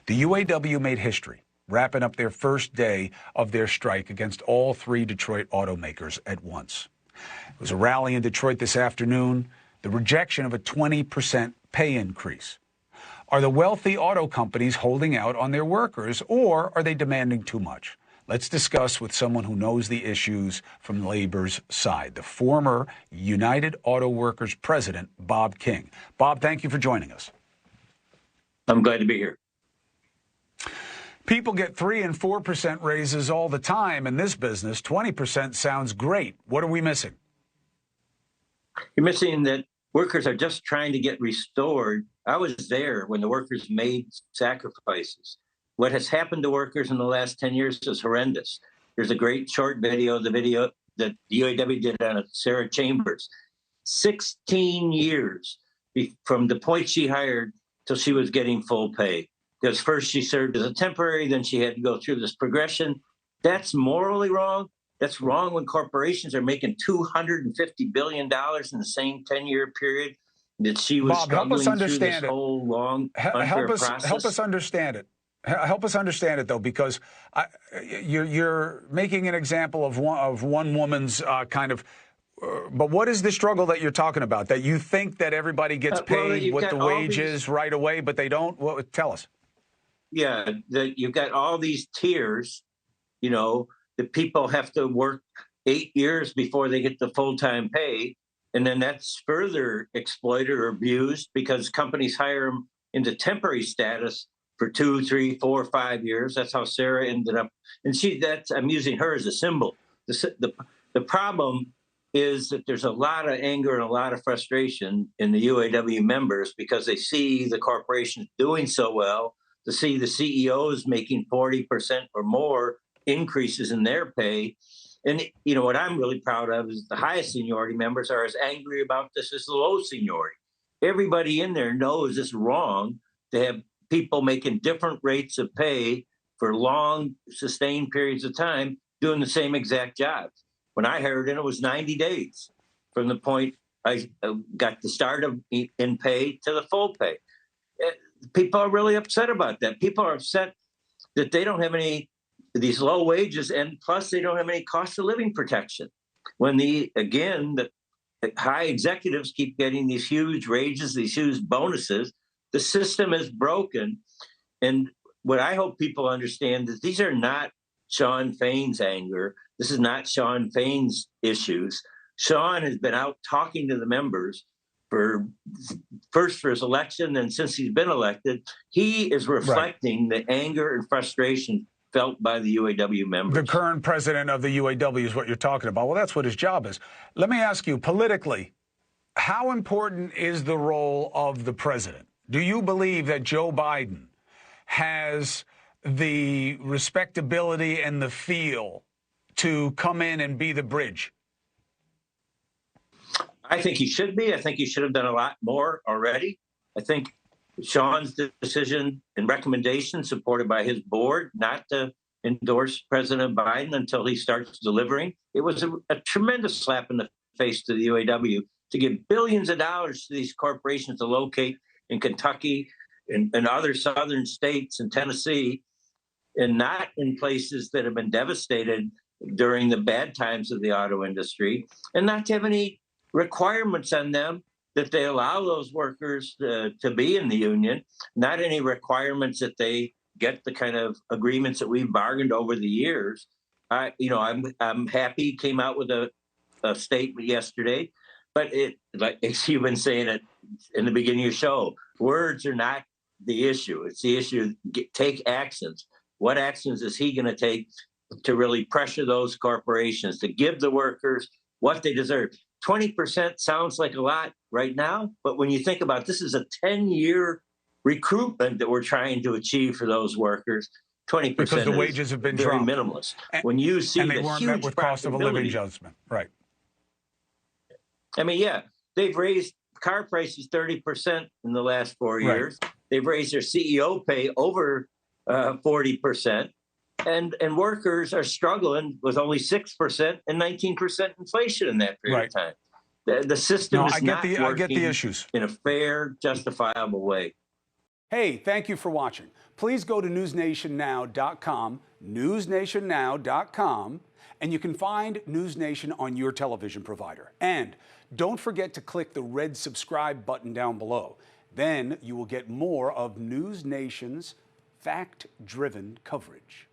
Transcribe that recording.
The UAW made history, wrapping up their first day of their strike against all three Detroit automakers at once. It was a rally in Detroit this afternoon, the rejection of a 20% pay increase. Are the wealthy auto companies holding out on their workers, or are they demanding too much? Let's discuss with someone who knows the issues from labor's side, the former United Auto Workers President, Bob King. Bob, thank you for joining us. I'm glad to be here. People get 3% and 4% raises all the time in this business. 20% sounds great. What are we missing? You're missing that workers are just trying to get restored. I was there when the workers made sacrifices. What has happened to workers in the last 10 years is horrendous. There's a great short video, the video that the UAW did on Sarah Chambers. 16 years from the point she hired till she was getting full pay. Because first she served as a temporary, then she had to go through this progression. That's morally wrong. That's wrong when corporations are making $250 billion in the same 10-year period that she was struggling through this whole long, unfair process. Help us understand it. Help us understand it, though, because you're making an example of one woman's but what is the struggle that you're talking about? That you think that everybody gets paid what the wage is right away, but they don't? Tell us. Yeah, that you've got all these tiers, that people have to work 8 years before they get the full-time pay. And then that's further exploited or abused because companies hire them into temporary status for 2, 3, 4, 5 years. That's how Sarah ended up. And I'm using her as a symbol. The problem is that there's a lot of anger and a lot of frustration in the UAW members because they see the corporations doing so well, to see the CEOs making 40% or more increases in their pay. And, what I'm really proud of is the highest seniority members are as angry about this as the low seniority. Everybody in there knows it's wrong to have people making different rates of pay for long, sustained periods of time doing the same exact jobs. When I hired in, it was 90 days from the point I got the start of in pay to the full pay. People are really upset about that. People are upset that they don't have these low wages, and plus they don't have any cost of living protection. When the high executives keep getting these huge raises, these huge bonuses, the system is broken. And what I hope people understand is these are not Shawn Fain's anger. This is not Shawn Fain's issues. Shawn has been out talking to the members for his election, and since he's been elected, he is reflecting the anger and frustration felt by the UAW members. The current president of the UAW is what you're talking about. Well, that's what his job is. Let me ask you, politically, how important is the role of the president? Do you believe that Joe Biden has the respectability and the feel to come in and be the bridge? I think he should be. I think he should have done a lot more already. I think Shawn's decision and recommendation, supported by his board, not to endorse President Biden until he starts delivering, it was a tremendous slap in the face to the UAW to give billions of dollars to these corporations to locate in Kentucky and other southern states and Tennessee, and not in places that have been devastated during the bad times of the auto industry, and not to have any requirements on them that they allow those workers to be in the union, not any requirements that they get the kind of agreements that we've bargained over the years. I'm happy he came out with a statement yesterday, but like you've been saying it in the beginning of your show, words are not the issue. It's the issue. Take actions. What actions is he going to take to really pressure those corporations to give the workers what they deserve? 20% sounds like a lot right now, but when you think about it, this is a 10-year recruitment that we're trying to achieve for those workers. 20% because the wages have been very dropped. minimalist. When you see and they the weren't huge met with cost of a living adjustment, right? I mean, yeah, they've raised car prices 30% in the last 4 years. They've raised their CEO pay over 40%. And workers are struggling with only 6% and 19% inflation in that period of time. The system is not working I get the issues in a fair, justifiable way. Hey, thank you for watching. Please go to newsnationnow.com, newsnationnow.com, and you can find NewsNation on your television provider. And don't forget to click the red subscribe button down below. Then you will get more of NewsNation's fact-driven coverage.